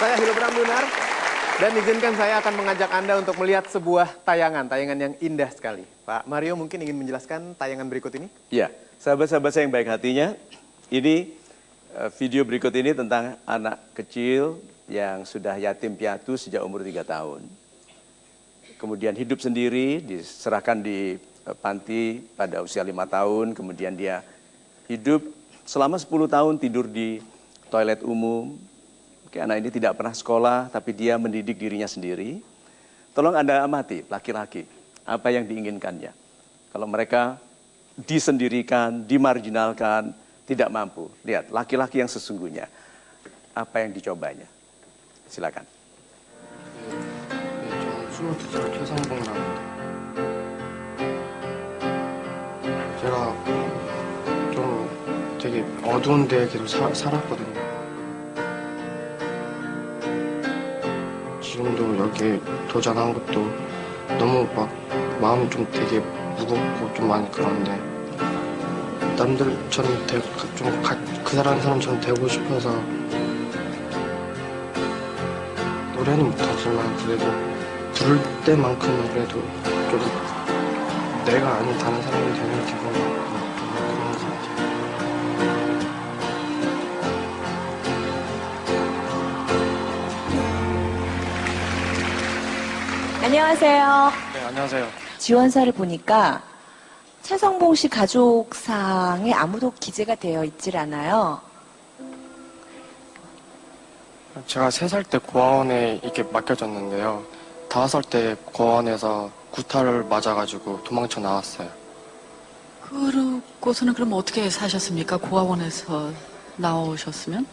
Saya Hilbram Lunar, dan izinkan saya akan mengajak Anda untuk melihat sebuah tayangan yang indah sekali. Pak Mario mungkin ingin menjelaskan tayangan berikut ini? Ya, sahabat-sahabat saya yang baik hatinya, ini video berikut ini tentang anak kecil yang sudah yatim piatu sejak umur 3 tahun. Kemudian hidup sendiri, diserahkan di panti pada usia 5 tahun, kemudian dia hidup selama 10 tahun tidur di toilet umum. Anak ini tidak pernah sekolah, tapi dia mendidik dirinya sendiri. Tolong Anda amati, laki-laki, apa yang diinginkannya. Kalau mereka disendirikan, dimarginalkan, tidak mampu. Lihat, laki-laki yang sesungguhnya, apa yang dicobanya. Silakan. 저는 22살 최상봉이라고 합니다. 제가 좀 되게 어두운 데에 계속 살았거든요. 지금도 여기 도전한 것도 너무 막 마음이 좀 되게 무겁고 좀 많이 그런데 남들처럼 그 사람처럼 되고 싶어서 노래는 못하지만 그래도 부를 때만큼은 그래도 좀 내가 아닌 다른 사람이 되는 기분이 좀 그런 것 같아요. 안녕하세요. 네, 안녕하세요. 지원서를 보니까 최성봉 씨 가족상에 아무도 기재가 되어 있질 않아요. 제가 3살 때 고아원에 이렇게 맡겨졌는데요. 5살 때 고아원에서 구타를 맞아가지고 도망쳐 나왔어요. 그러고서는 그럼 어떻게 사셨습니까? 고아원에서 나오셨으면?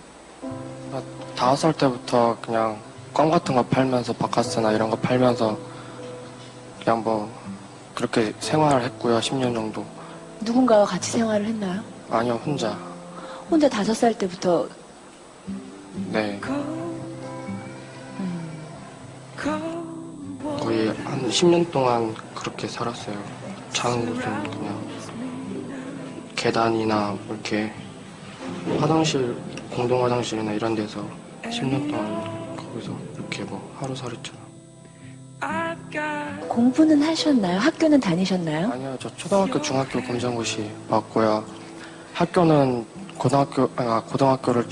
5살 때부터 그냥 껌 같은 거 팔면서 바카스나 이런 거 팔면서 그냥 뭐 그렇게 생활을 했고요. 10년 정도. 누군가와 같이 생활을 했나요? 아니요, 혼자. 혼자 5살 때부터. 네. 거의 한 10년 동안 그렇게 살았어요. 자는 곳은 그냥 계단이나 이렇게 화장실, 공동 화장실이나 이런 데서 10년 동안 거기서 이렇게 뭐 하루살이처럼. 공부는 하셨나요? 학교는 다니셨나요? 아니요, 저 초등학교, 중학교 검정고시 맞고요. 학교는 고등학교를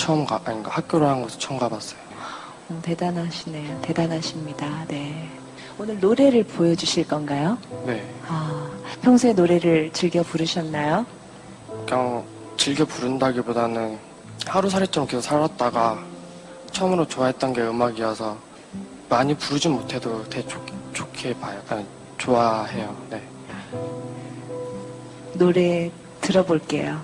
학교를 한 곳을 처음 가봤어요. 대단하시네요. 대단하십니다. 네. 오늘 노래를 보여주실 건가요? 네. 평소에 노래를 즐겨 부르셨나요? 그냥 즐겨 부른다기보다는 하루살이처럼 계속 살았다가 처음으로 좋아했던 게 음악이어서 많이 부르진 못해도 되게 좋게 봐요. 좋아해요. 네. 노래 들어볼게요.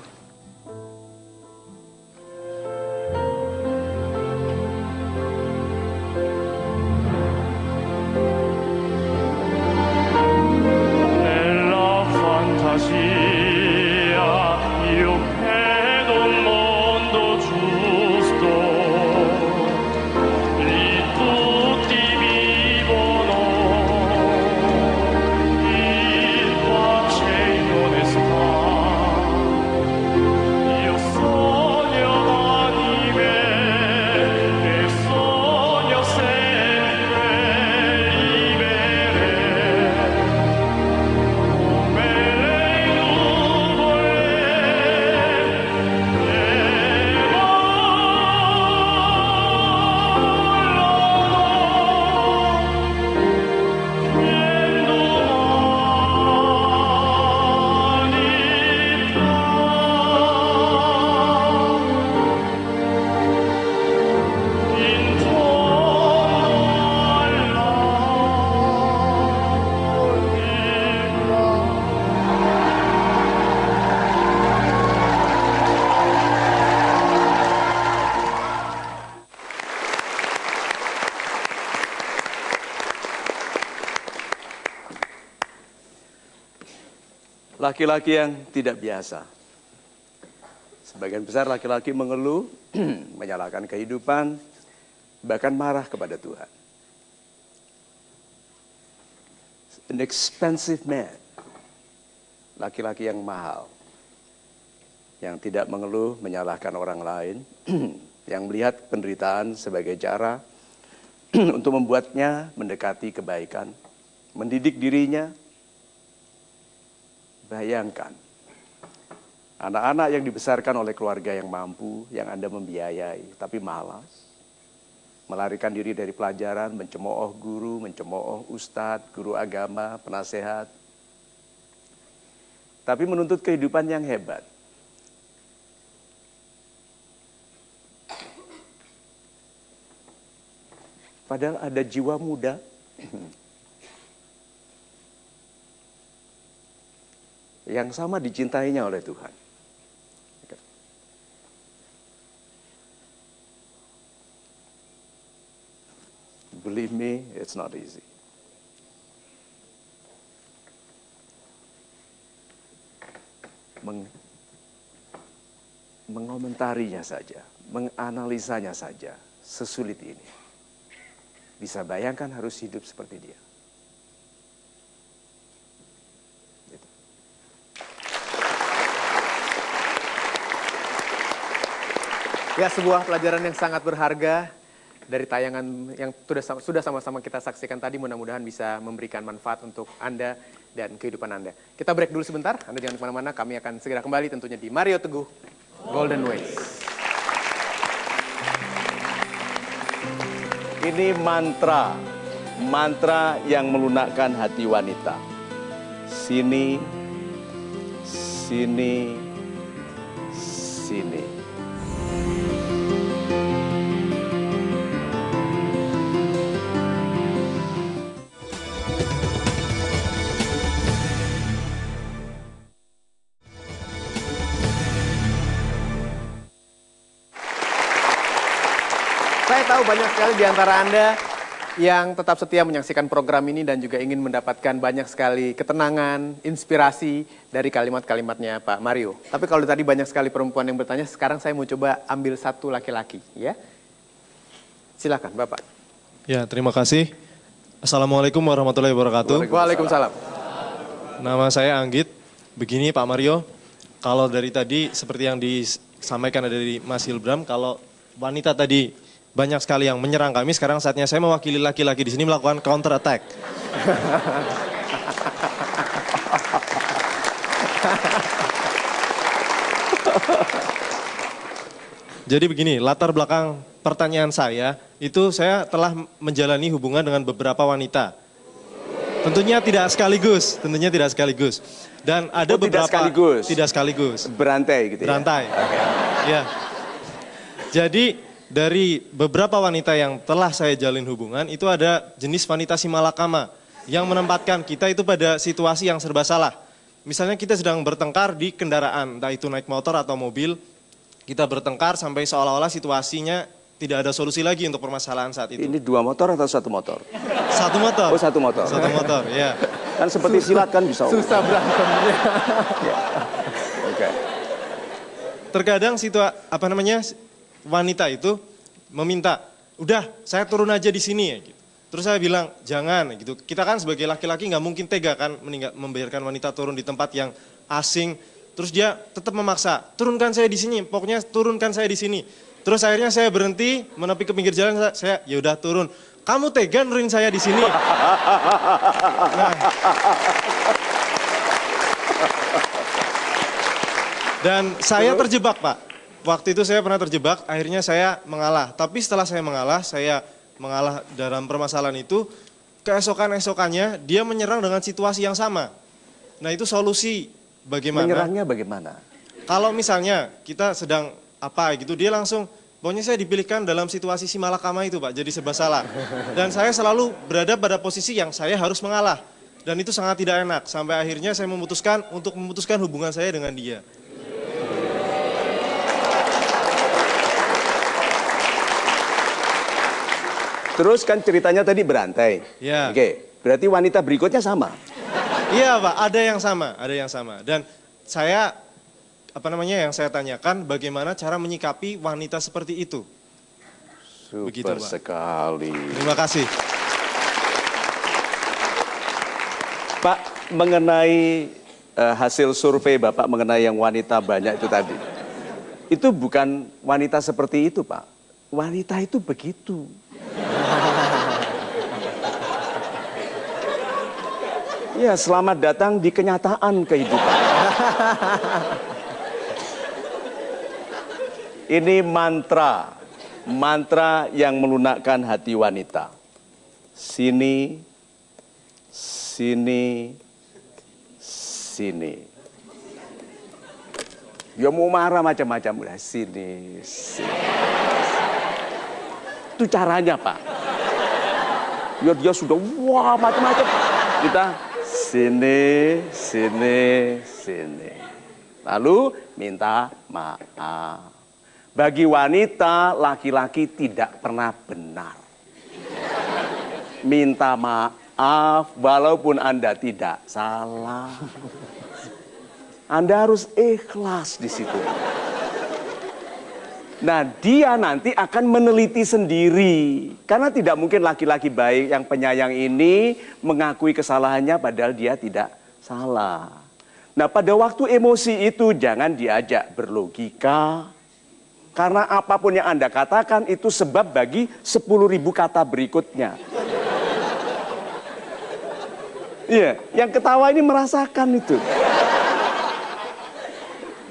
Laki-laki yang tidak biasa. Sebagian besar laki-laki mengeluh, menyalahkan kehidupan, bahkan marah kepada Tuhan. An expensive man. Laki-laki yang mahal. Yang tidak mengeluh, menyalahkan orang lain. Yang melihat penderitaan sebagai cara untuk membuatnya mendekati kebaikan, mendidik dirinya. Bayangkan, anak-anak yang dibesarkan oleh keluarga yang mampu, yang Anda membiayai, tapi malas. Melarikan diri dari pelajaran, mencemooh guru, mencemooh ustadz, guru agama, penasehat. Tapi menuntut kehidupan yang hebat. Padahal ada jiwa muda. Yang sama dicintainya oleh Tuhan. Believe me, it's not easy. Mengomentarinya saja, menganalisanya saja, sesulit ini. Bisa bayangkan harus hidup seperti dia. Gitu. Ya, sebuah pelajaran yang sangat berharga dari tayangan yang sudah sama-sama kita saksikan tadi, mudah-mudahan bisa memberikan manfaat untuk Anda dan kehidupan Anda. Kita break dulu sebentar, Anda jangan kemana-mana, kami akan segera kembali tentunya di Mario Teguh Golden Ways. Ini mantra yang melunakkan hati wanita. Sini, sini, sini. Saya tahu banyak sekali di antara Anda yang tetap setia menyaksikan program ini dan juga ingin mendapatkan banyak sekali ketenangan, inspirasi dari kalimat-kalimatnya Pak Mario. Tapi kalau tadi banyak sekali perempuan yang bertanya, sekarang saya mau coba ambil satu laki-laki, ya. Silakan, Bapak. Ya, terima kasih. Assalamualaikum warahmatullahi wabarakatuh. Waalaikumsalam. Nama saya Anggit. Begini Pak Mario, kalau dari tadi seperti yang disampaikan dari Mas Hilbram, kalau wanita tadi banyak sekali yang menyerang kami, sekarang saatnya saya mewakili laki-laki di sini melakukan counter attack. Jadi begini, latar belakang pertanyaan saya, itu saya telah menjalani hubungan dengan beberapa wanita. Tentunya tidak sekaligus, Dan ada beberapa tidak sekaligus. Berantai gitu ya. Berantai. Okay. Ya. Jadi dari beberapa wanita yang telah saya jalin hubungan, itu ada jenis wanita simalakama yang menempatkan kita itu pada situasi yang serba salah. Misalnya kita sedang bertengkar di kendaraan, entah itu naik motor atau mobil, kita bertengkar sampai seolah-olah situasinya tidak ada solusi lagi untuk permasalahan saat itu. Ini 2 motor atau 1 motor? Satu motor. Oh, 1 motor. Satu motor, ya. Kan seperti silat kan bisa. Susah berantemnya. Oke. Terkadang wanita itu meminta, udah saya turun aja di sini ya. Gitu. Terus saya bilang jangan gitu. Kita kan sebagai laki-laki nggak mungkin tega kan membiarkan wanita turun di tempat yang asing. Terus dia tetap memaksa, turunkan saya di sini. Pokoknya turunkan saya di sini. Terus akhirnya saya berhenti, menepi ke pinggir jalan. Saya ya udah turun. Kamu tega nurunin saya di sini. Nah. Dan saya terjebak Pak. Waktu itu saya pernah terjebak, akhirnya saya mengalah. Tapi setelah saya mengalah dalam permasalahan itu, keesokan-esokannya dia menyerang dengan situasi yang sama. Nah itu solusi bagaimana? Menyerangnya bagaimana? Kalau misalnya kita sedang apa gitu, dia langsung, pokoknya saya dipilihkan dalam situasi simalakama itu Pak, jadi serba salah. Dan saya selalu berada pada posisi yang saya harus mengalah. Dan itu sangat tidak enak, sampai akhirnya saya memutuskan untuk memutuskan hubungan saya dengan dia. Terus kan ceritanya tadi berantai. Ya. Oke, berarti wanita berikutnya sama. Iya Pak, ada yang sama. Dan saya, yang saya tanyakan bagaimana cara menyikapi wanita seperti itu. Super Begitu, Pak. sekali. Terima kasih. Pak, mengenai hasil survei Bapak mengenai yang wanita banyak itu tadi. Itu bukan wanita seperti itu Pak. Wanita itu begitu. Ya, selamat datang di kenyataan kehidupan. Ini mantra. Mantra yang melunakkan hati wanita. Sini, sini, sini. Ya mau marah macam-macam. Udah, sini, sini. Itu caranya, Pak. Ya dia sudah, wah macam-macam. Kita sini, sini, sini. Lalu minta maaf. Bagi wanita, laki-laki tidak pernah benar. Minta maaf walaupun Anda tidak salah. Anda harus ikhlas di situ. Nah, dia nanti akan meneliti sendiri. Karena tidak mungkin laki-laki baik yang penyayang ini mengakui kesalahannya padahal dia tidak salah. Nah, pada waktu emosi itu jangan diajak berlogika. Karena apapun yang Anda katakan itu sebab bagi 10.000 kata berikutnya. Iya, yang ketawa ini merasakan itu.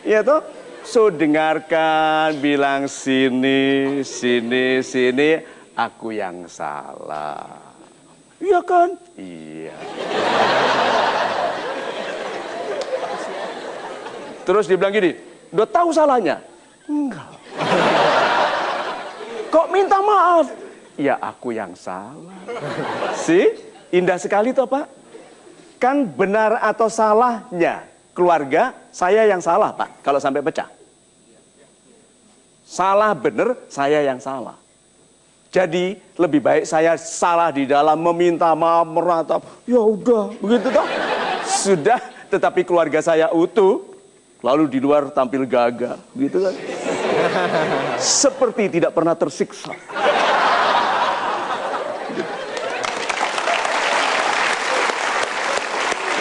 Iya toh? So dengarkan, bilang sini, sini, sini, aku yang salah. Iya kan? Iya. Terus dia bilang gini, udah tahu salahnya? Enggak. Kok minta maaf? Ya aku yang salah. Sih, indah sekali toh Pak. Kan benar atau salahnya keluarga, saya yang salah Pak, kalau sampai pecah. Salah benar, saya yang salah. Jadi lebih baik saya salah di dalam meminta maaf, meratap. Ya udah, begitu toh. Sudah, tetapi keluarga saya utuh, lalu di luar tampil gagah, gitu kan. Seperti tidak pernah tersiksa.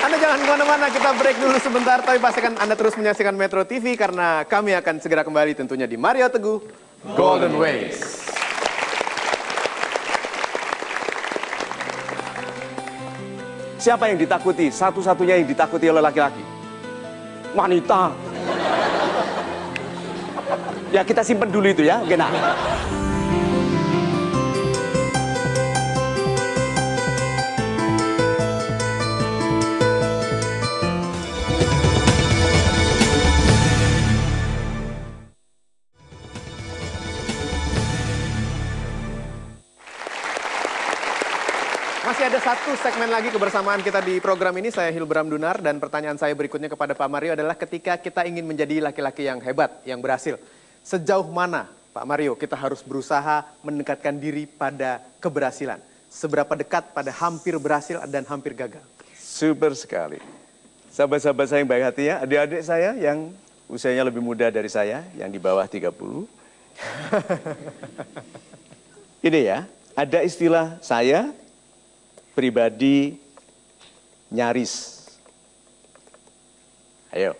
Anda jangan kemana-mana, kita break dulu sebentar. Tapi pastikan Anda terus menyaksikan Metro TV karena kami akan segera kembali tentunya di Mario Teguh Golden Ways. Siapa yang ditakuti? Satu-satunya yang ditakuti oleh laki-laki? Wanita. Ya kita simpen dulu itu ya, oke nah. Masih ada satu segmen lagi kebersamaan kita di program ini. Saya Hilbram Dunar dan pertanyaan saya berikutnya kepada Pak Mario adalah ketika kita ingin menjadi laki-laki yang hebat, yang berhasil, sejauh mana Pak Mario kita harus berusaha mendekatkan diri pada keberhasilan? Seberapa dekat pada hampir berhasil dan hampir gagal? Super sekali. Sahabat-sahabat saya yang baik hati ya, adik-adik saya yang usianya lebih muda dari saya, yang di bawah 30. Ini ya, ada istilah saya pribadi nyaris. Ayo.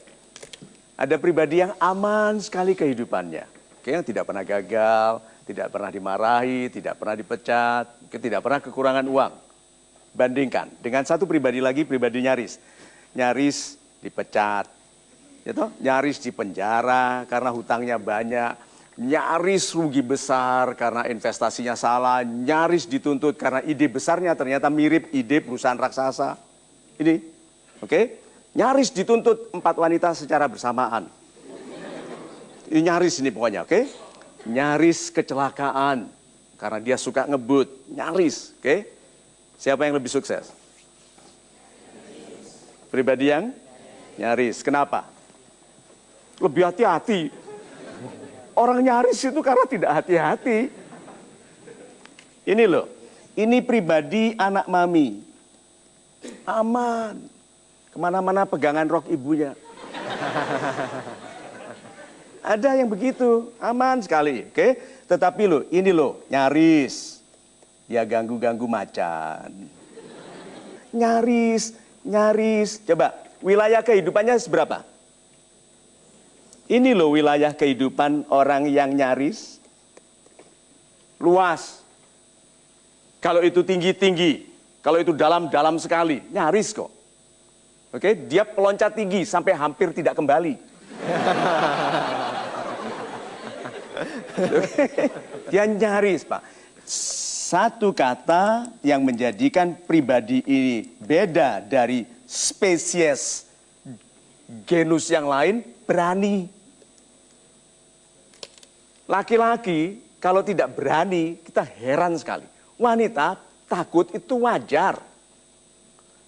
Ada pribadi yang aman sekali kehidupannya. Yang tidak pernah gagal, tidak pernah dimarahi, tidak pernah dipecat, tidak pernah kekurangan uang. Bandingkan dengan satu pribadi lagi, pribadi nyaris. Nyaris dipecat, ya toh? Nyaris dipenjara karena hutangnya banyak. Nyaris rugi besar karena investasinya salah, nyaris dituntut karena ide besarnya ternyata mirip ide perusahaan raksasa. Ini, oke? Nyaris dituntut 4 wanita secara bersamaan. Ini nyaris ini pokoknya, oke? Nyaris kecelakaan karena dia suka ngebut, nyaris, oke? Siapa yang lebih sukses? Pribadi yang nyaris. Kenapa? Lebih hati-hati. Orang nyaris itu karena tidak hati-hati. Ini loh, ini pribadi anak mami. Aman. Kemana-mana pegangan rok ibunya. Ada yang begitu, aman sekali. Oke? Tetapi loh, ini loh, nyaris. Dia ganggu-ganggu macan. Nyaris, nyaris. Coba, wilayah kehidupannya seberapa? Ini loh wilayah kehidupan orang yang nyaris. Luas. Kalau itu tinggi-tinggi. Kalau itu dalam-dalam sekali. Nyaris kok. Oke, dia peloncat tinggi sampai hampir tidak kembali. Dia nyaris, Pak. Satu kata yang menjadikan pribadi ini beda dari spesies genus yang lain, berani. Laki-laki kalau tidak berani, kita heran sekali. Wanita takut itu wajar.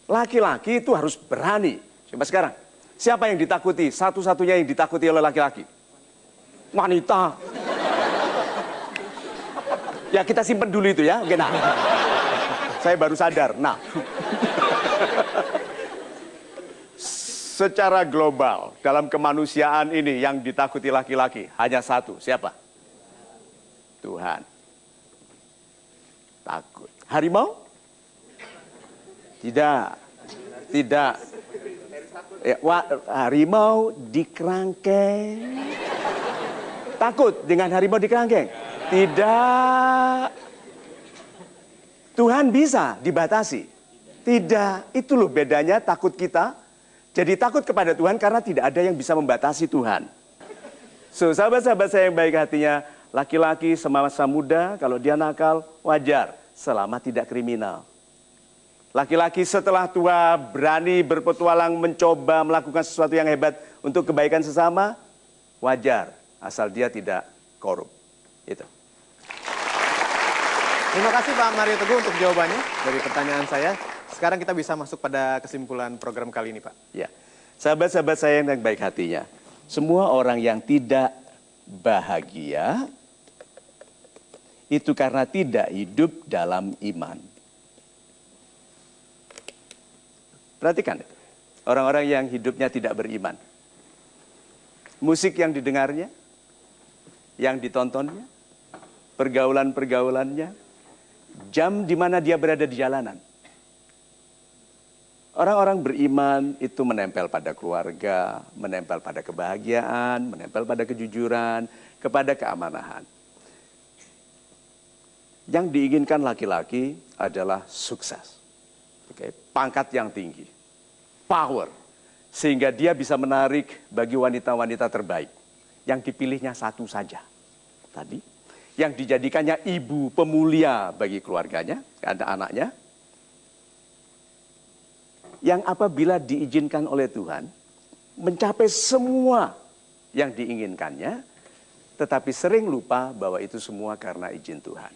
Laki-laki itu harus berani. Coba sekarang, siapa yang ditakuti? Satu-satunya yang ditakuti oleh laki-laki? Wanita. Ya kita simpen dulu itu ya. Oke, nah. Saya baru sadar. Nah. Secara global, dalam kemanusiaan ini yang ditakuti laki-laki hanya satu. Siapa? Tuhan. Takut. Harimau? Tidak. Tidak. Ya, harimau di kerangkeng. Takut dengan harimau di kerangkeng? Tidak. Tuhan bisa dibatasi? Tidak. Itu loh bedanya takut kita. Jadi takut kepada Tuhan karena tidak ada yang bisa membatasi Tuhan. So, sahabat-sahabat saya yang baik hatinya, laki-laki semasa muda kalau dia nakal wajar selama tidak kriminal. Laki-laki setelah tua berani berpetualang mencoba melakukan sesuatu yang hebat untuk kebaikan sesama, wajar asal dia tidak korup. Itu. Terima kasih Pak Mario Teguh untuk jawabannya dari pertanyaan saya. Sekarang kita bisa masuk pada kesimpulan program kali ini, Pak. Ya, sahabat-sahabat saya yang baik hatinya, semua orang yang tidak bahagia itu karena tidak hidup dalam iman. Perhatikan itu, orang-orang yang hidupnya tidak beriman. Musik yang didengarnya, yang ditontonnya, pergaulan-pergaulannya, jam di mana dia berada di jalanan. Orang-orang beriman itu menempel pada keluarga, menempel pada kebahagiaan, menempel pada kejujuran, kepada keamanan. Yang diinginkan laki-laki adalah sukses. Oke, pangkat yang tinggi, power, sehingga dia bisa menarik bagi wanita-wanita terbaik. Yang dipilihnya satu saja. Tadi, yang dijadikannya ibu pemulia bagi keluarganya, anak-anaknya. Yang apabila diizinkan oleh Tuhan, mencapai semua yang diinginkannya, tetapi sering lupa bahwa itu semua karena izin Tuhan.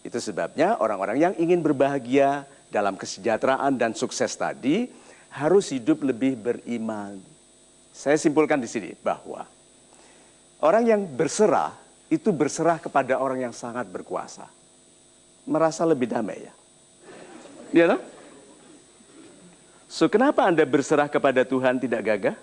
Itu sebabnya orang-orang yang ingin berbahagia dalam kesejahteraan dan sukses tadi, harus hidup lebih beriman. Saya simpulkan di sini bahwa orang yang berserah, itu berserah kepada orang yang sangat berkuasa. Merasa lebih damai ya. Iya toh? So, kenapa Anda berserah kepada Tuhan tidak gagah?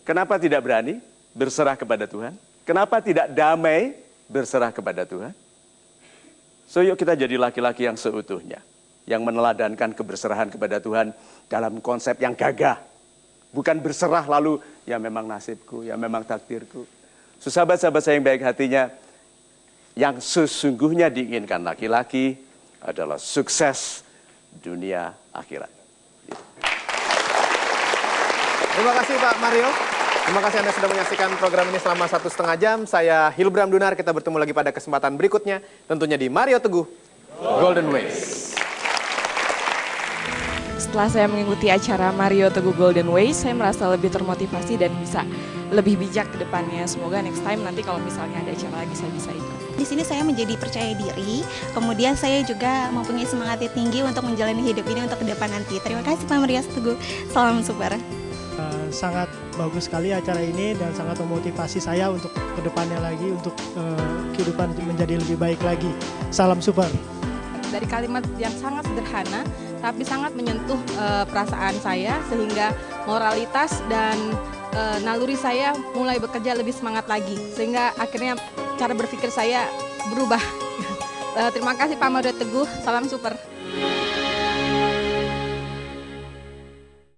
Kenapa tidak berani berserah kepada Tuhan? Kenapa tidak damai berserah kepada Tuhan? So, yuk kita jadi laki-laki yang seutuhnya. Yang meneladankan keberserahan kepada Tuhan dalam konsep yang gagah. Bukan berserah lalu, ya memang nasibku, ya memang takdirku. So, sahabat-sahabat saya yang baik hatinya, yang sesungguhnya diinginkan laki-laki adalah sukses dunia akhirat. Terima kasih Pak Mario. Terima kasih Anda sudah menyaksikan program ini selama 1,5 jam. Saya Hilbram Dunar, kita bertemu lagi pada kesempatan berikutnya. Tentunya di Mario Teguh, Golden Ways. Setelah saya mengikuti acara Mario Teguh Golden Ways, saya merasa lebih termotivasi dan bisa lebih bijak ke depannya. Semoga next time nanti kalau misalnya ada acara lagi saya bisa ikut. Di sini saya menjadi percaya diri, kemudian saya juga mempunyai semangat yang tinggi untuk menjalani hidup ini untuk ke depan nanti. Terima kasih Pak Mario Teguh, salam super. Sangat bagus sekali acara ini dan sangat memotivasi saya untuk ke depannya lagi, untuk kehidupan menjadi lebih baik lagi. Salam super. Dari kalimat yang sangat sederhana, tapi sangat menyentuh perasaan saya, sehingga moralitas dan naluri saya mulai bekerja lebih semangat lagi, sehingga akhirnya cara berpikir saya berubah. Terima kasih Pak Mario Teguh, salam super.